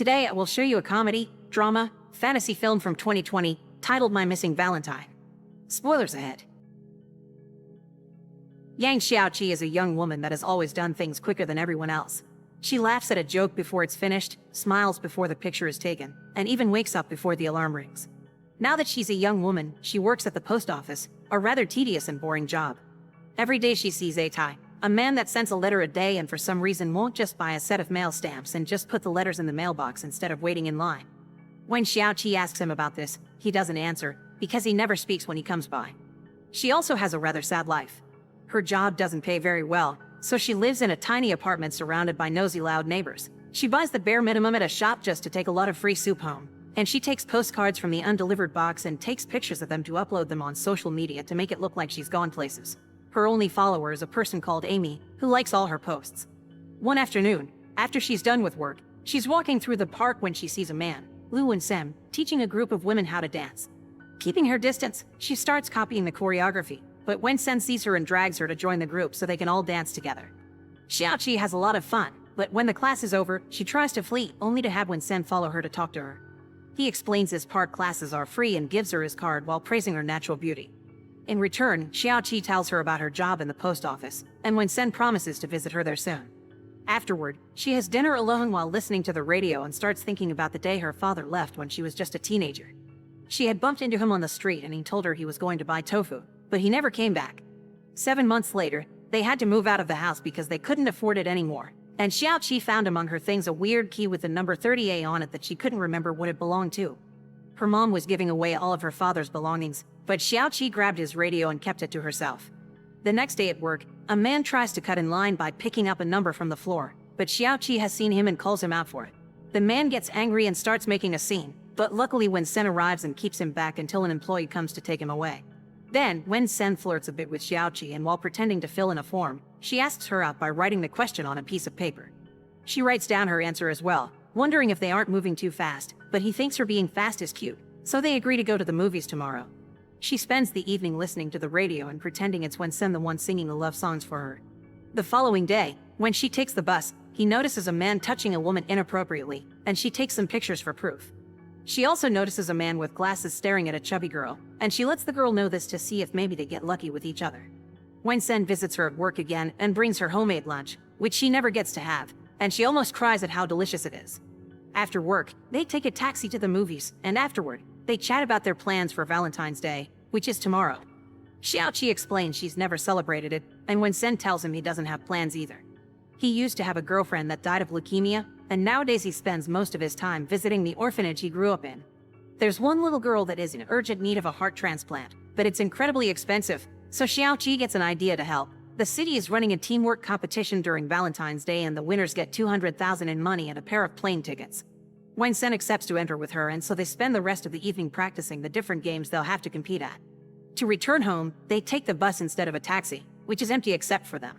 Today I will show you a comedy, drama, fantasy film from 2020 titled My Missing Valentine. Spoilers ahead. Yang Xiaoqi is a young woman that has always done things quicker than everyone else. She laughs at a joke before it's finished, smiles before the picture is taken, and even wakes up before the alarm rings. Now that she's a young woman, she works at the post office, a rather tedious and boring job. Every day she sees Atai, a man that sends a letter a day and for some reason won't just buy a set of mail stamps and just put the letters in the mailbox instead of waiting in line. When Xiaoqi asks him about this, he doesn't answer, because he never speaks when he comes by. She also has a rather sad life. Her job doesn't pay very well, so she lives in a tiny apartment surrounded by nosy loud neighbors. She buys the bare minimum at a shop just to take a lot of free soup home, and she takes postcards from the undelivered box and takes pictures of them to upload them on social media to make it look like she's gone places. Her only follower is a person called Amy, who likes all her posts. One afternoon, after she's done with work, she's walking through the park when she sees a man, Lu and Sem, teaching a group of women how to dance. Keeping her distance, she starts copying the choreography, but Wen Sen sees her and drags her to join the group so they can all dance together. Xiaoqi has a lot of fun, but when the class is over, she tries to flee, only to have Wen Sen follow her to talk to her. He explains his park classes are free and gives her his card while praising her natural beauty. In return, Xiaoqi tells her about her job in the post office, and Wen Sen promises to visit her there soon. Afterward, she has dinner alone while listening to the radio and starts thinking about the day her father left when she was just a teenager. She had bumped into him on the street and he told her he was going to buy tofu, but he never came back. 7 months later, they had to move out of the house because they couldn't afford it anymore, and Xiaoqi found among her things a weird key with the number 30A on it that she couldn't remember what it belonged to. Her mom was giving away all of her father's belongings, but Xiaoqi grabbed his radio and kept it to herself. The next day at work, a man tries to cut in line by picking up a number from the floor, but Xiaoqi has seen him and calls him out for it. The man gets angry and starts making a scene, but luckily Wen Sen arrives and keeps him back until an employee comes to take him away. Then, Wen Sen flirts a bit with Xiaoqi, and while pretending to fill in a form, she asks her out by writing the question on a piece of paper. She writes down her answer as well, wondering if they aren't moving too fast, but he thinks her being fast is cute, so they agree to go to the movies tomorrow. She spends the evening listening to the radio and pretending it's Wen Sen the one singing the love songs for her. The following day, when she takes the bus, he notices a man touching a woman inappropriately, and she takes some pictures for proof. She also notices a man with glasses staring at a chubby girl, and she lets the girl know this to see if maybe they get lucky with each other. Wen Sen visits her at work again and brings her homemade lunch, which she never gets to have, and she almost cries at how delicious it is. After work, they take a taxi to the movies, and afterward, they chat about their plans for Valentine's Day, which is tomorrow. Xiaoqi explains she's never celebrated it, and Wen Sen tells him he doesn't have plans either. He used to have a girlfriend that died of leukemia, and nowadays he spends most of his time visiting the orphanage he grew up in. There's one little girl that is in urgent need of a heart transplant, but it's incredibly expensive, so Xiaoqi gets an idea to help. The city is running a teamwork competition during Valentine's Day, and the winners get 200,000 in money and a pair of plane tickets. Wen Sen accepts to enter with her, and so they spend the rest of the evening practicing the different games they'll have to compete at. To return home, they take the bus instead of a taxi, which is empty except for them.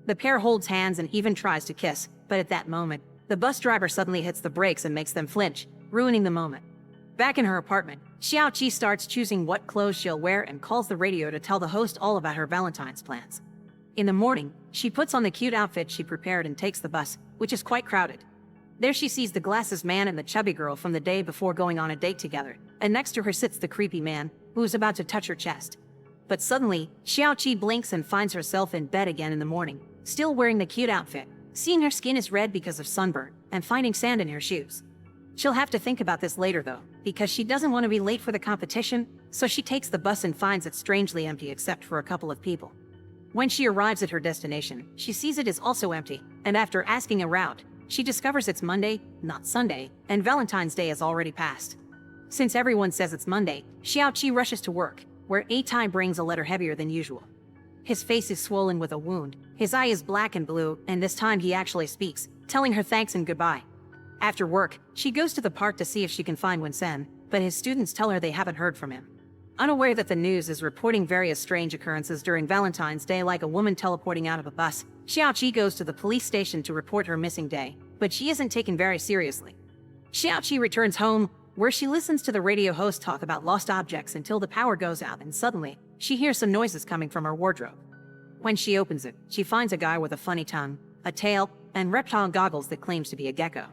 The pair holds hands and even tries to kiss, but at that moment, the bus driver suddenly hits the brakes and makes them flinch, ruining the moment. Back in her apartment, Xiaoqi starts choosing what clothes she'll wear and calls the radio to tell the host all about her Valentine's plans. In the morning, she puts on the cute outfit she prepared and takes the bus, which is quite crowded. There she sees the glasses man and the chubby girl from the day before going on a date together, and next to her sits the creepy man, who is about to touch her chest. But suddenly, Xiaoqi blinks and finds herself in bed again in the morning, still wearing the cute outfit, seeing her skin is red because of sunburn, and finding sand in her shoes. She'll have to think about this later though, because she doesn't want to be late for the competition, so she takes the bus and finds it strangely empty except for a couple of people. When she arrives at her destination, she sees it is also empty, and after asking around, she discovers it's Monday, not Sunday, and Valentine's Day has already passed. Since everyone says it's Monday, Xiaoqi rushes to work, where Atai brings a letter heavier than usual. His face is swollen with a wound, his eye is black and blue, and this time he actually speaks, telling her thanks and goodbye. After work, she goes to the park to see if she can find Wen Sen, but his students tell her they haven't heard from him. Unaware that the news is reporting various strange occurrences during Valentine's Day, like a woman teleporting out of a bus, Xiaoqi goes to the police station to report her missing day, but she isn't taken very seriously. Xiaoqi returns home, where she listens to the radio host talk about lost objects until the power goes out, and suddenly, she hears some noises coming from her wardrobe. When she opens it, she finds a guy with a funny tongue, a tail, and reptile goggles that claims to be a gecko.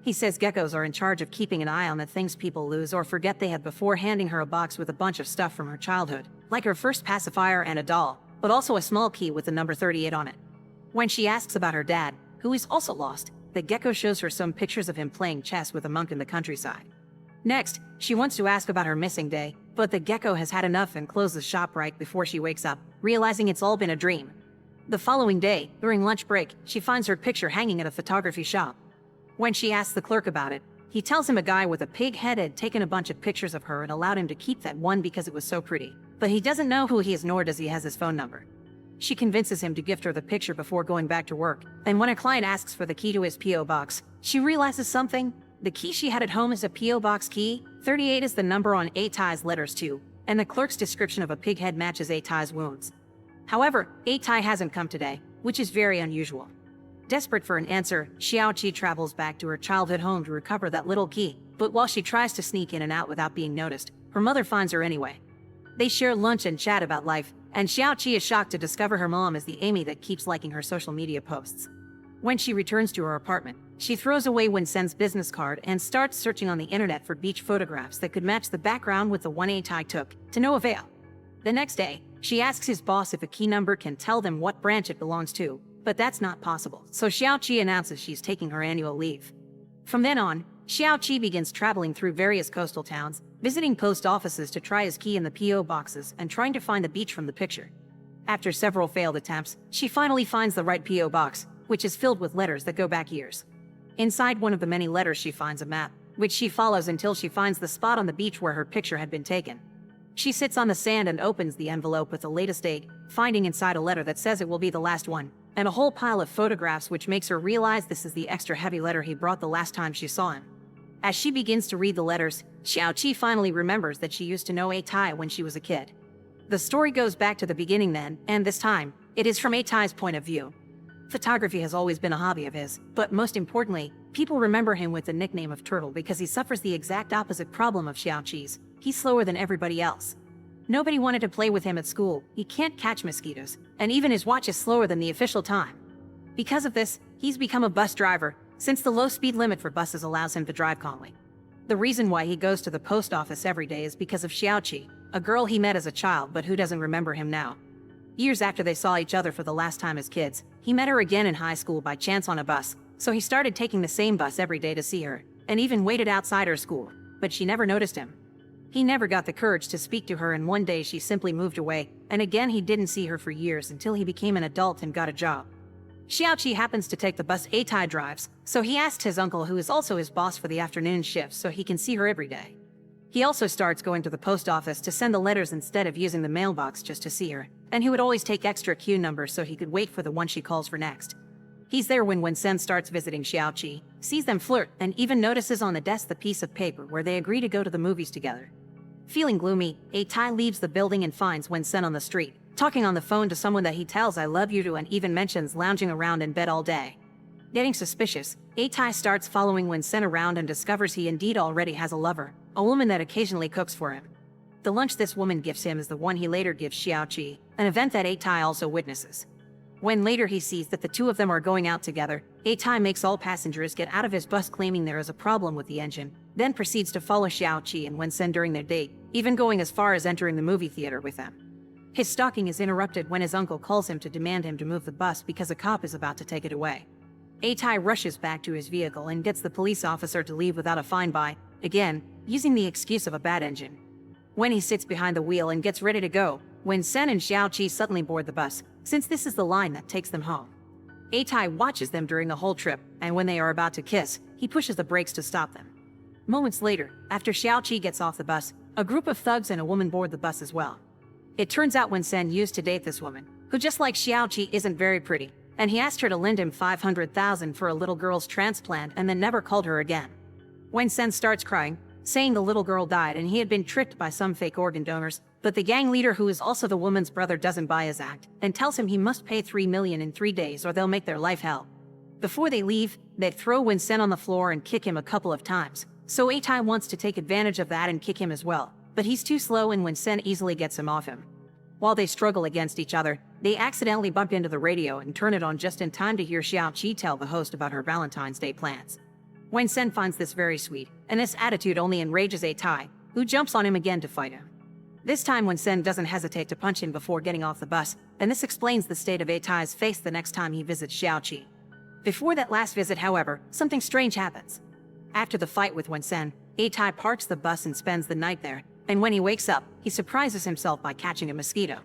He says geckos are in charge of keeping an eye on the things people lose or forget they had before handing her a box with a bunch of stuff from her childhood, like her first pacifier and a doll, but also a small key with the number 38 on it. When she asks about her dad, who is also lost, the gecko shows her some pictures of him playing chess with a monk in the countryside. Next, she wants to ask about her missing day, but the gecko has had enough and closes the shop right before she wakes up, realizing it's all been a dream. The following day, during lunch break, she finds her picture hanging at a photography shop. When she asks the clerk about it, he tells him a guy with a pig head had taken a bunch of pictures of her and allowed him to keep that one because it was so pretty. But he doesn't know who he is, nor does he has his phone number. She convinces him to gift her the picture before going back to work, and when a client asks for the key to his P.O. box, she realizes something. The key she had at home is a P.O. box key. 38 is the number on A-Tai's letters too, and the clerk's description of a pig head matches A-Tai's wounds. However, A-Tai hasn't come today, which is very unusual. Desperate for an answer, Xiaoqi travels back to her childhood home to recover that little key, but while she tries to sneak in and out without being noticed, her mother finds her anyway. They share lunch and chat about life, and Xiaoqi is shocked to discover her mom is the Amy that keeps liking her social media posts. When she returns to her apartment, she throws away Wensen's business card and starts searching on the internet for beach photographs that could match the background with the one A-Tai took, to no avail. The next day, she asks his boss if a key number can tell them what branch it belongs to, but that's not possible, so Xiaoqi announces she's taking her annual leave. From then on, Xiaoqi begins traveling through various coastal towns, visiting post offices to try his key in the P.O. boxes and trying to find the beach from the picture. After several failed attempts, she finally finds the right P.O. box, which is filled with letters that go back years. Inside one of the many letters she finds a map, which she follows until she finds the spot on the beach where her picture had been taken. She sits on the sand and opens the envelope with the latest date, finding inside a letter that says it will be the last one, and a whole pile of photographs which makes her realize this is the extra heavy letter he brought the last time she saw him. As she begins to read the letters, Xiaoqi finally remembers that she used to know A-Tai when she was a kid. The story goes back to the beginning then, and this time, it is from A-Tai's point of view. Photography has always been a hobby of his, but most importantly, people remember him with the nickname of Turtle because he suffers the exact opposite problem of Xiaoqi's. He's slower than everybody else. Nobody wanted to play with him at school, he can't catch mosquitoes, and even his watch is slower than the official time. Because of this, he's become a bus driver, since the low speed limit for buses allows him to drive calmly. The reason why he goes to the post office every day is because of Xiaoqi, a girl he met as a child but who doesn't remember him now. Years after they saw each other for the last time as kids, he met her again in high school by chance on a bus, so he started taking the same bus every day to see her, and even waited outside her school, but she never noticed him. He never got the courage to speak to her, and one day she simply moved away, and again he didn't see her for years until he became an adult and got a job. Xiaoqi happens to take the bus A-Tai drives, so he asked his uncle, who is also his boss for the afternoon shift, so he can see her every day. He also starts going to the post office to send the letters instead of using the mailbox just to see her, and he would always take extra queue numbers so he could wait for the one she calls for next. He's there when Wensen starts visiting Xiaoqi, sees them flirt, and even notices on the desk the piece of paper where they agree to go to the movies together. Feeling gloomy, A-Tai leaves the building and finds Wensen on the street, talking on the phone to someone that he tells "I love you" to, and even mentions lounging around in bed all day. Getting suspicious, A-Tai starts following Wensen around and discovers he indeed already has a lover, a woman that occasionally cooks for him. The lunch this woman gives him is the one he later gives Xiaoqi, an event that A-Tai also witnesses. When later he sees that the two of them are going out together, A-Tai makes all passengers get out of his bus claiming there is a problem with the engine, then proceeds to follow Xiaoqi and Wensen during their date, even going as far as entering the movie theater with them. His stalking is interrupted when his uncle calls him to demand him to move the bus because a cop is about to take it away. A-Tai rushes back to his vehicle and gets the police officer to leave without a fine by, again, using the excuse of a bad engine. When he sits behind the wheel and gets ready to go, Wensen and Xiaoqi suddenly board the bus, since this is the line that takes them home. A-Tai watches them during the whole trip, and when they are about to kiss, he pushes the brakes to stop them. Moments later, after Xiaoqi gets off the bus, a group of thugs and a woman board the bus as well. It turns out Wensen used to date this woman, who just like Xiaoqi isn't very pretty, and he asked her to lend him 500,000 for a little girl's transplant and then never called her again. Wensen starts crying, saying the little girl died and he had been tricked by some fake organ donors, but the gang leader, who is also the woman's brother, doesn't buy his act and tells him he must pay 3 million in 3 days or they'll make their life hell. Before they leave, they throw Wensen on the floor and kick him a couple of times, so A-Tai wants to take advantage of that and kick him as well, but he's too slow and Wensen easily gets him off him. While they struggle against each other, they accidentally bump into the radio and turn it on just in time to hear Xiaoqi tell the host about her Valentine's Day plans. Wen-sen finds this very sweet, and this attitude only enrages A-Tai, who jumps on him again to fight him. This time Wen-sen doesn't hesitate to punch him before getting off the bus, and this explains the state of A-Tai's face the next time he visits Xiaoqi. Before that last visit, however, something strange happens. After the fight with Wen-sen, A-Tai parks the bus and spends the night there, and when he wakes up, he surprises himself by catching a mosquito.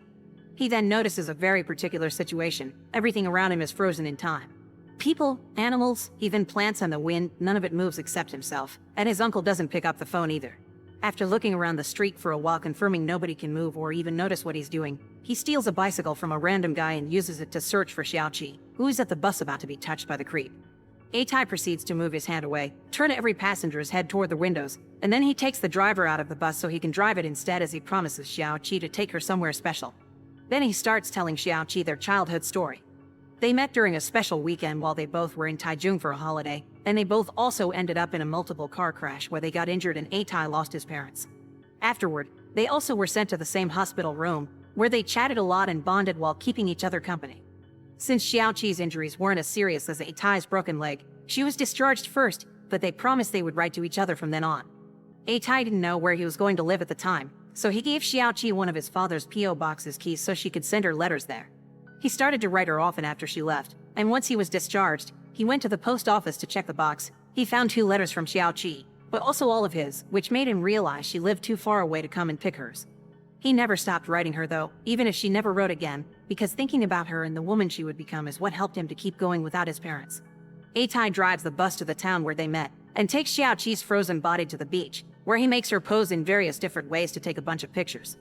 He then notices a very particular situation. Everything around him is frozen in time. People, animals, even plants and the wind, none of it moves except himself, and his uncle doesn't pick up the phone either. After looking around the street for a while confirming nobody can move or even notice what he's doing, he steals a bicycle from a random guy and uses it to search for Xiaoqi, who is at the bus about to be touched by the creep. A-Tai proceeds to move his hand away, turn every passenger's head toward the windows, and then he takes the driver out of the bus so he can drive it instead as he promises Xiaoqi to take her somewhere special. Then he starts telling Xiaoqi their childhood story. They met during a special weekend while they both were in Taichung for a holiday, and they both also ended up in a multiple car crash where they got injured and A-Tai lost his parents. Afterward, they also were sent to the same hospital room, where they chatted a lot and bonded while keeping each other company. Since Xiaoqi's injuries weren't as serious as A-Tai's broken leg, she was discharged first, but they promised they would write to each other from then on. A-Tai didn't know where he was going to live at the time, so he gave Xiaoqi one of his father's P.O. box's keys so she could send her letters there. He started to write her often after she left, and once he was discharged, he went to the post office to check the box. He found 2 letters from Xiaoqi, but also all of his, which made him realize she lived too far away to come and pick hers. He never stopped writing her though, even if she never wrote again, because thinking about her and the woman she would become is what helped him to keep going without his parents. A-Tai drives the bus to the town where they met, and takes Xiaoqi's frozen body to the beach, where he makes her pose in various different ways to take a bunch of pictures.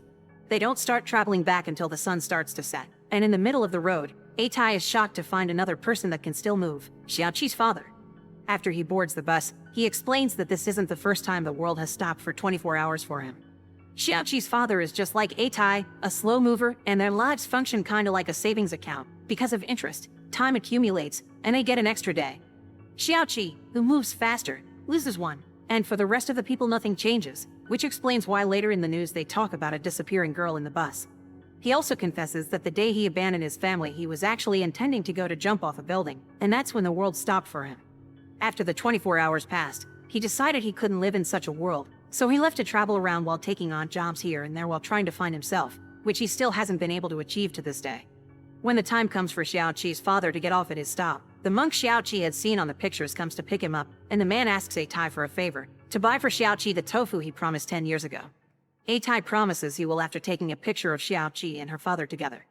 They don't start traveling back until the sun starts to set, and in the middle of the road, A-Tai is shocked to find another person that can still move, Xiaoqi's father. After he boards the bus, he explains that this isn't the first time the world has stopped for 24 hours for him. Xiaoqi's father is just like A-Tai, a slow mover, and their lives function kinda like a savings account. Because of interest, time accumulates, and they get an extra day. Xiaoqi, who moves faster, loses one, and for the rest of the people nothing changes, which explains why later in the news they talk about a disappearing girl in the bus. He also confesses that the day he abandoned his family he was actually intending to go to jump off a building, and that's when the world stopped for him. After the 24 hours passed, he decided he couldn't live in such a world, so he left to travel around while taking on jobs here and there while trying to find himself, which he still hasn't been able to achieve to this day. When the time comes for Xiaoqi's father to get off at his stop, the monk Xiaoqi had seen on the pictures comes to pick him up, and the man asks A-Tai for a favor, to buy for Xiaoqi the tofu he promised 10 years ago. A-Tai promises he will after taking a picture of Xiaoqi and her father together.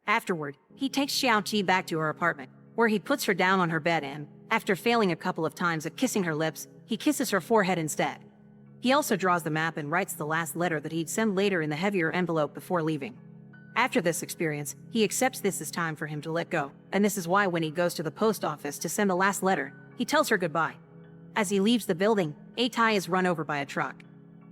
Afterward, he takes Xiaoqi back to her apartment, where he puts her down on her bed and, after failing a couple of times at kissing her lips, he kisses her forehead instead. He also draws the map and writes the last letter that he'd send later in the heavier envelope before leaving. After this experience, he accepts this is time for him to let go, and this is why when he goes to the post office to send the last letter, he tells her goodbye. As he leaves the building, A-Tai is run over by a truck.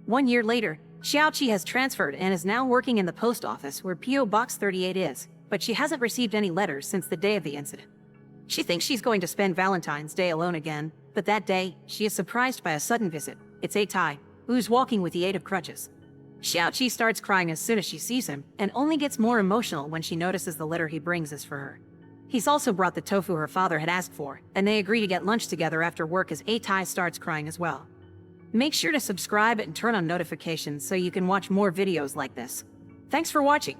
1 year later, Xiaoqi has transferred and is now working in the post office where P.O. Box 38 is, but she hasn't received any letters since the day of the incident. She thinks she's going to spend Valentine's Day alone again, but that day, she is surprised by a sudden visit. It's A-Tai, who's walking with the aid of crutches. Xiaoqi starts crying as soon as she sees him, and only gets more emotional when she notices the letter he brings is for her. He's also brought the tofu her father had asked for, and they agree to get lunch together after work as A-Tai starts crying as well. Make sure to subscribe and turn on notifications so you can watch more videos like this. Thanks for watching.